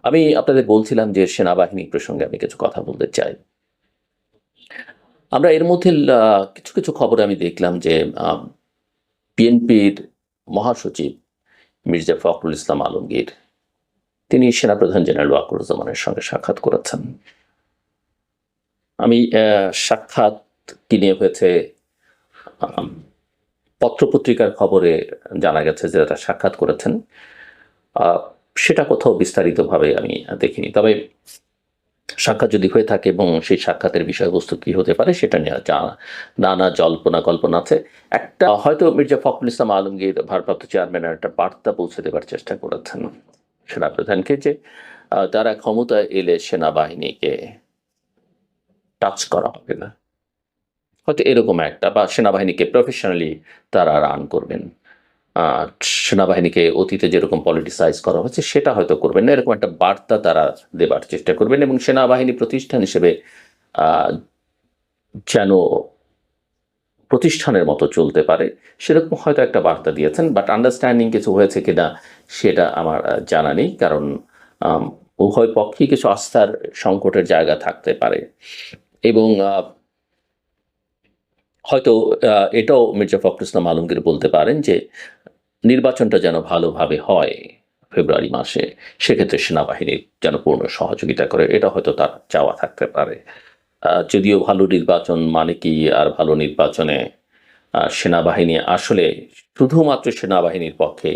আমি আপনাদের বলছিলাম যে সেনাবাহিনী প্রসঙ্গে আমি কিছু কথা বলতে চাই। আমরা এর মধ্যে কিছু খবরে আমি দেখলাম যে বিএনপির মহাসচিব মির্জা ফখরুল ইসলাম আলমগীর তিনি সেনাপ্রধান জেনারেল ওয়াকারুজ্জামানের সঙ্গে সাক্ষাৎ করেছেন। আমি সাক্ষাৎ কি নিয়ে হয়েছে আম পত্র-পত্রিকার খবরে জানা গেছে যে তারা সাক্ষাৎ করেছেন। আ সেটা কোথাও বিস্তারিতভাবে আমি দেখিনি। তবে সাক্ষাৎ যদি হয়ে থাকে এবং সেই সাক্ষাতের বিষয়বস্তু কি হতে পারে সেটা নিয়ে নানা জল্পনা কল্পনা আছে। একটা হয়তো মির্জা ফখরুল ইসলাম আলমগীর ভারপ্রাপ্ত চেয়ারম্যানের একটা বার্তা পৌঁছে দেবার চেষ্টা করেছেন সেনাপ্রধানকে যে তারা ক্ষমতায় এলে সেনাবাহিনীকে টাচ করা হবে না। হয়তো এরকম একটা বা সেনাবাহিনীকে প্রফেশনালি তারা রান করবেন। আ সেনাবাহিনীকে অতীতে যেরকম পলিটিসাইজ করা হয়েছে সেটা হয়তো করবেন না। এরকম একটা বার্তা তারা দেবার চেষ্টা করবেন এবং সেনাবাহিনী প্রতিষ্ঠান হিসেবে আ যেন প্রতিষ্ঠানের মতো চলতে পারে, সেরকম হয়তো একটা বার্তা দিয়েছেন। বাট আন্ডারস্ট্যান্ডিং কিছু হয়েছে কিনা সেটা আমার জানা নেই। কারণ আম উভয় পক্ষেই কিছু আস্থার সংকটের জায়গা থাকতে পারে এবং হয়তো এটাও মির্জা ফখরুল ইসলাম আলমগীর বলতে পারেন যে, নির্বাচনটা যেন ভালোভাবে হয় ফেব্রুয়ারি মাসে, সেক্ষেত্রে সেনাবাহিনীর যেন পূর্ণ সহযোগিতা করে। এটা হয়তো তার চাওয়া থাকতে পারে। যদিও ভালো নির্বাচন মানে কি আর ভালো নির্বাচনে সেনাবাহিনী আসলে শুধুমাত্র সেনাবাহিনীর পক্ষে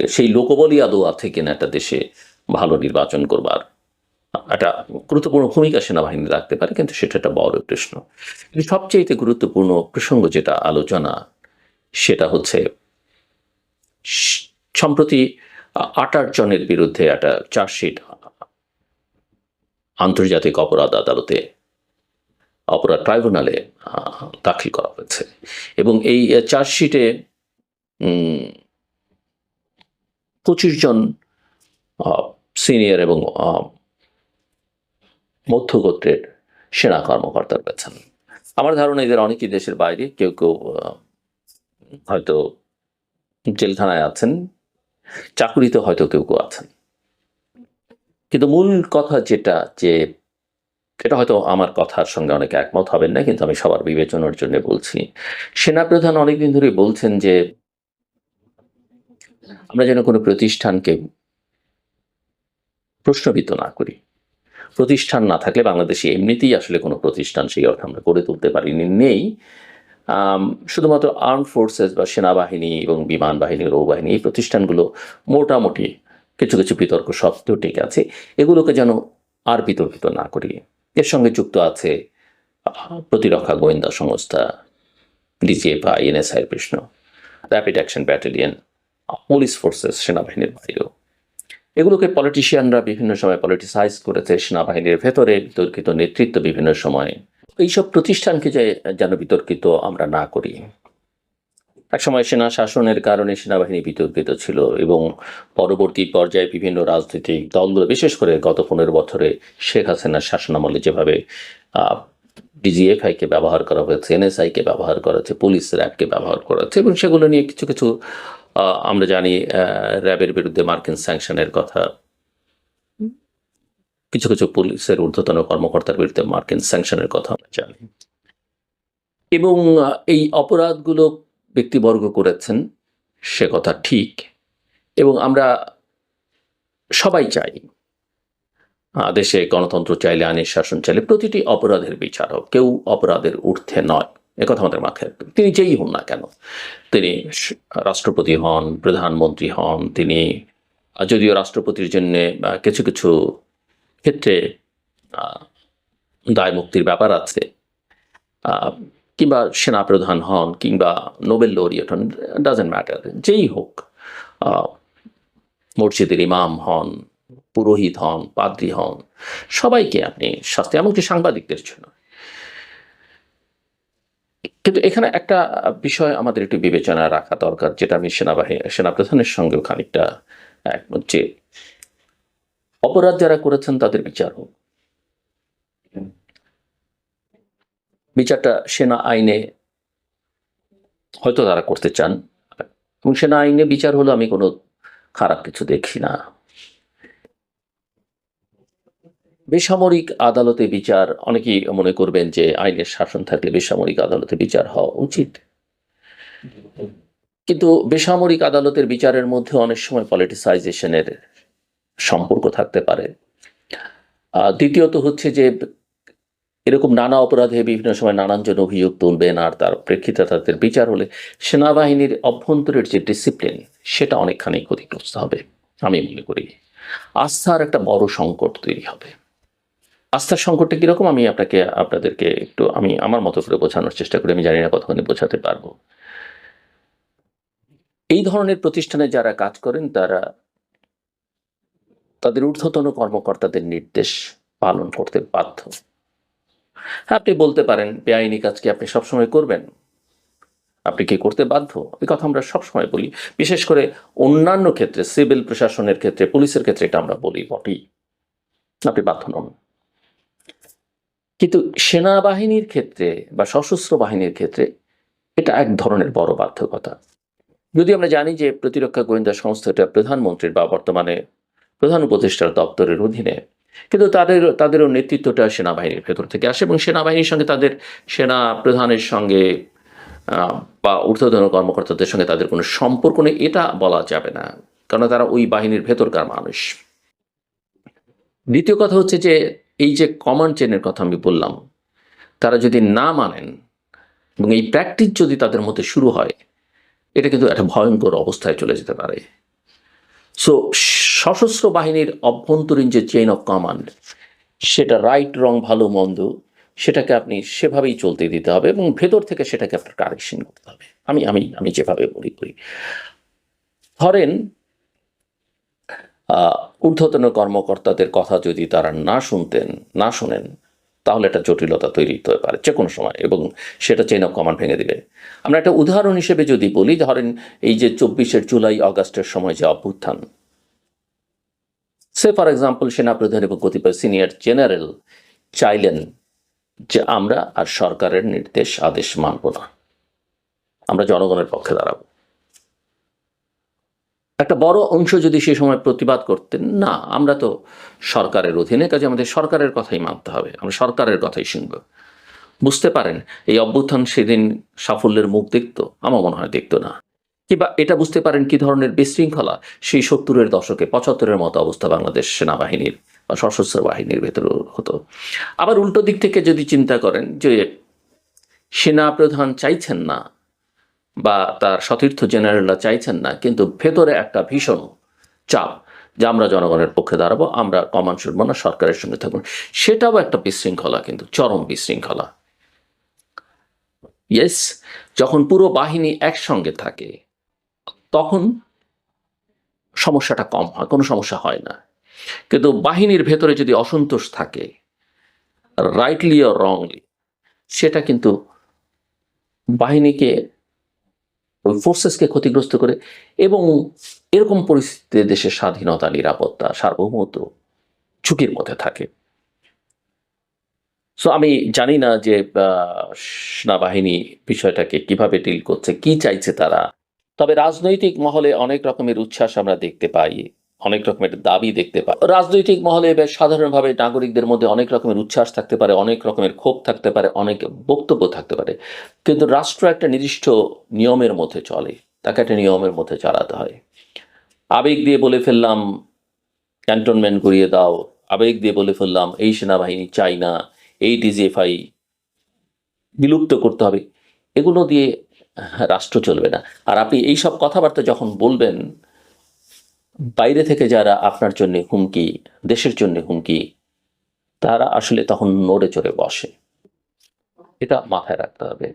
সেই লোকবলই আদৌ আছে কিনা একটা দেশে ভালো নির্বাচন করবার একটা গুরুত্বপূর্ণ ভূমিকা সেনাবাহিনী রাখতে পারে, কিন্তু সেটা একটা বড় প্রশ্ন। কিন্তু সবচাইতে গুরুত্বপূর্ণ প্রসঙ্গ যেটা আলোচনা সেটা হচ্ছে স- সম্প্রতি 28 জনের বিরুদ্ধে একটা চার্জশিট আন্তর্জাতিক অপরাধ আদালতে অপরাধ ট্রাইব্যুনালে দাখিল করা হয়েছে এবং এই চার্জশিটে 25 জন সিনিয়র এবং মধ্যগোত্রের সেনা কর্মকর্তা রয়েছেন। আমার ধারণা এদের অনেকেই দেশের বাইরে, কেউ কেউ হয়তো জেলখানায় আছেন, চাকুরিতে হয়তো কেউ কেউ আছেন। কিন্তু মূল কথা যেটা যে এটা হয়তো আমার কথার সঙ্গে অনেকে একমত হবেন না, কিন্তু আমি সবার বিবেচনার জন্য বলছি। সেনাপ্রধান অনেকদিন ধরে বলছেন যে আমরা যেন কোনো প্রতিষ্ঠানকে প্রশ্নবিদ্ধ না করি। প্রতিষ্ঠান না থাকলে বাংলাদেশে এমনিতেই আসলে কোনো প্রতিষ্ঠান সেই অর্থে আমরা গড়ে তুলতে পারিনি, নেই। আম শুধুমাত্র আর্মড ফোর্সেস বা সেনাবাহিনী এবং বিমান বাহিনী, নৌবাহিনী এই প্রতিষ্ঠানগুলো মোটামুটি কিছু বিতর্ক সত্ত্বেও টিকে আছে। এগুলোকে যেন আর বিতর্কিত না করি। এর সঙ্গে যুক্ত আছে প্রতিরক্ষা গোয়েন্দা সংস্থা, ডিজিএফআই, এনএসআই এর প্রশ্ন, rapid action battalion, police forces সেনাবাহিনীর বাইরেও। এগুলোকে পলিটিশিয়ানরা বিভিন্ন সময় পলিটিসাইজ করেছে সেনাবাহিনীর ভেতরে, বিতর্কিত নেতৃত্ব বিভিন্ন সময়ে। এইসব প্রতিষ্ঠানকে যেন বিতর্কিত আমরা না করি। একসময় সেনা শাসনের কারণে সেনাবাহিনী বিতর্কিত ছিল এবং পরবর্তী পর্যায়ে বিভিন্ন রাজনৈতিক দলগুলো, বিশেষ করে গত 15 বছরে শেখ হাসিনার শাসনামলে যেভাবে ডিজিএফআইকে ব্যবহার করা হয়েছে, এনএসআইকে ব্যবহার করা হয়েছে, পুলিশ র্যাবকে ব্যবহার করা হচ্ছে এবং সেগুলো নিয়ে কিছু আমরা জানি র্যাবের বিরুদ্ধে মার্কিন স্যাংশনের কথা, কিছু পুলিশের ঊর্ধ্বতন কর্মকর্তার বিরুদ্ধে মার্কিন স্যাংশনের কথা আমরা জানি এবং এই অপরাধগুলো ব্যক্তিবর্গ করেছেন, সে কথা ঠিক। এবং আমরা সবাই চাই দেশে গণতন্ত্র চাইলে, আইনের শাসন চাইলে প্রতিটি অপরাধের বিচার হোক, কেউ অপরাধের ঊর্ধ্বে নয়, একথা আমাদের মাথায় রাখতে হবে। তিনি যেই হন না কেন, তিনি রাষ্ট্রপতি হন, প্রধানমন্ত্রী হন, তিনি যদিও রাষ্ট্রপতির জন্য কিছু ক্ষেত্রে দায় মুক্তির ব্যাপার আছে, কিংবা সেনাপ্রধান হন, কিংবা নোবেল লরিয়েট হন, ডাজেন্ট ম্যাটার, যেই হোক, মসজিদের ইমাম হন, পুরোহিত হন, পাদ্রী হন, সবাইকে আপনি শাস্তি, এমনকি সাংবাদিকদের জন্য। কিন্তু এখানে একটা বিষয় আমাদের একটু বিবেচনায় রাখা দরকার, যেটা আমি সেনাপ্রধানের সঙ্গেও খানিকটা একমত, যে অপরাধ যারা করেছেন তাদের বিচার হোক। বিচারটা সেনা আইনে হয়তো তারা করতে চান এবং সেনা আইনে বিচার হলো আমি কোনো খারাপ কিছু দেখি না। বেসামরিক আদালতে বিচার, অনেকেই মনে করবেন যে আইনের শাসন থাকলে বেসামরিক আদালতে বিচার হওয়া উচিত, কিন্তু বেসামরিক আদালতের বিচারের মধ্যে অনেক সময় পলিটিসাইজেশনের সম্পর্ক থাকতে পারে। দ্বিতীয়ত হচ্ছে যে এরকম নানা অপরাধে বিভিন্ন সময় নানানজন অভিযোগ তুলবেন, আর তার প্রেক্ষিতে তাদের বিচার হলে সেনাবাহিনীর অভ্যন্তরের যে ডিসিপ্লিন সেটা অনেকখানি ক্ষতিগ্রস্ত হবে। আমি মনে করি আস্থার একটা বড় সংকট তৈরি হবে। আস্থার সংকটটা কিরকম আমি আপনাদেরকে একটু আমি আমার মতো করে বোঝানোর চেষ্টা করি, আমি জানি না কতখানি বোঝাতে পারবো। এই ধরনের প্রতিষ্ঠানে যারা কাজ করেন তারা তাদের ঊর্ধ্বতন কর্মকর্তাদের নির্দেশ পালন করতে বাধ্য। আপনি বলতে পারেন বেআইনি কাজ কি আপনি সবসময় করবেন, আপনি কি করতে বাধ্য, এই কথা আমরা সবসময় বলি, বিশেষ করে অন্যান্য ক্ষেত্রে সিভিল প্রশাসনের ক্ষেত্রে, পুলিশের ক্ষেত্রে এটা আমরা বলি বটেই, আপনি বাধ্য নন। কিন্তু সেনাবাহিনীর ক্ষেত্রে বা সশস্ত্র বাহিনীর ক্ষেত্রে এটা এক ধরনের বড় বাধ্যকতা। যদি আমরা জানি যে প্রতিরক্ষা গোয়েন্দা সংস্থাটা প্রধানমন্ত্রীর বা বর্তমানে প্রধান উপদেষ্টার দপ্তরের অধীনে, কিন্তু তাদেরও নেতৃত্বটা সেনাবাহিনীর ভেতর থেকে আসে, এবং সেনাবাহিনীর সঙ্গে তাদের সেনা প্রধানের সঙ্গে বা ঊর্ধ্বতন কর্মকর্তাদের সঙ্গে তাদের কোনো সম্পর্ক নেই, এটা বলা যাবে না, কারণ তারা ওই বাহিনীর ভেতরকার মানুষ। দ্বিতীয় কথা হচ্ছে যে এই যে কমান্ড চেনের কথা আমি বললাম, তারা যদি না মানেন এবং এই প্র্যাকটিস যদি তাদের মধ্যে শুরু হয়, এটা কিন্তু একটা ভয়ঙ্কর অবস্থায় চলে যেতে পারে। সো সশস্ত্র বাহিনীর অভ্যন্তরীণ যে চেইন অফ কমান্ড, সেটা রাইট রং ভালো মন্দ সেটাকে আপনি সেভাবেই চলতে দিতে হবে, এবং ভেতর থেকে সেটাকে আপনার কারেকশন করতে হবে। আমি আমি আমি যেভাবে মনে করি, ধরেন ঊর্ধ্বতন কর্মকর্তাদের কথা যদি তারা না শোনেন, তাহলে একটা জটিলতা তৈরি হতে পারে যে কোনো সময়, এবং সেটা চেইন অফ কমান্ড ভেঙে দিবে। আমরা একটা উদাহরণ হিসেবে যদি বলি, ধরেন এই যে 24শে জুলাই আগস্টের সময় যে অভ্যুত্থান, সে ফর এক্সাম্পল সেনাপ্রধান এবং কতিপয় সিনিয়র জেনারেল চাইলেন যে আমরা আর সরকারের নির্দেশ আদেশ মানব না, আমরা জনগণের পক্ষে দাঁড়াবো। একটা বড় অংশ যদি সে সময় প্রতিবাদ করতেন, না আমরা তো সরকারের অধীনে, কাজে আমাদের সরকারের কথাই মানতে হবে, আমরা সরকারের কথাই শুনব, বুঝতে পারেন এই অভ্যুত্থান সেদিন সাফল্যের মুখ দেখতো? আমার মনে হয় দেখতো না। কিংবা এটা বুঝতে পারেন কি ধরনের বিশৃঙ্খলা সেই 70-এর দশকে 75-এর মতো অবস্থা বাংলাদেশ সেনাবাহিনীর বা সশস্ত্র বাহিনীর ভেতরে হতো। আবার উল্টো দিক থেকে যদি চিন্তা করেন যে সেনা প্রধান চাইছেন না বা তার সতীর্থ জেনারেলরা চাইছেন না, কিন্তু ভেতরে একটা ভীষণ চাপ যে আমরা জনগণের পক্ষে দাঁড়াবো, আমরা কমান্ড শুনবো না, সরকারের সঙ্গে থাকবো, সেটাও একটা বিশৃঙ্খলা, কিন্তু চরম বিশৃঙ্খলা। ইয়েস, যখন পুরো বাহিনী একসঙ্গে থাকে তখন সমস্যাটা কম হয়, কোনো সমস্যা হয় না। কিন্তু বাহিনীর ভেতরে যদি অসন্তোষ থাকে, রাইটলি অর রংলি, সেটা কিন্তু বাহিনীকে, ওই ফোর্সেসকে ক্ষতিগ্রস্ত করে, এবং এরকম পরিস্থিতিতে দেশের স্বাধীনতা, নিরাপত্তা, সার্বভৌমত্ব ঝুঁকির মধ্যে থাকে। সো আমি জানি না যে সেনাবাহিনী বিষয়টাকে কিভাবে ডিল করছে, কি চাইছে তারা। তবে রাজনৈতিক মহলে অনেক রকমের উচ্ছ্বাস আমরা দেখতে পাই, অনেক রকমের দাবি দেখতে পাই। রাজনৈতিক মহলে বেশ সাধারণভাবে নাগরিকদের মধ্যে অনেক রকমের উচ্ছ্বাস থাকতে পারে, অনেক রকমের ক্ষোভ থাকতে পারে, অনেক বক্তব্য থাকতে পারে, কিন্তু রাষ্ট্র একটা নির্দিষ্ট নিয়মের মধ্যে চলে, তাকে একটা নিয়মের মধ্যে চালাতে হয়। আবেগ দিয়ে বলে ফেললাম ক্যান্টনমেন্ট গড়িয়ে দাও, আবেগ দিয়ে বলে ফেললাম এই সেনাবাহিনী চাই না, এই ডিজিএফআই বিলুপ্ত করতে হবে, এগুলো দিয়ে রাষ্ট্র চলবে না। আর আপনি এইসব কথাবার্তা যখন বলবেন, বাইরে থেকে যারা আপনার জন্য হুমকি, দেশের জন্য হুমকি, তারা আসলে তখন নড়ে চড়ে বসে। এটা মাথায় রাখতে হবে।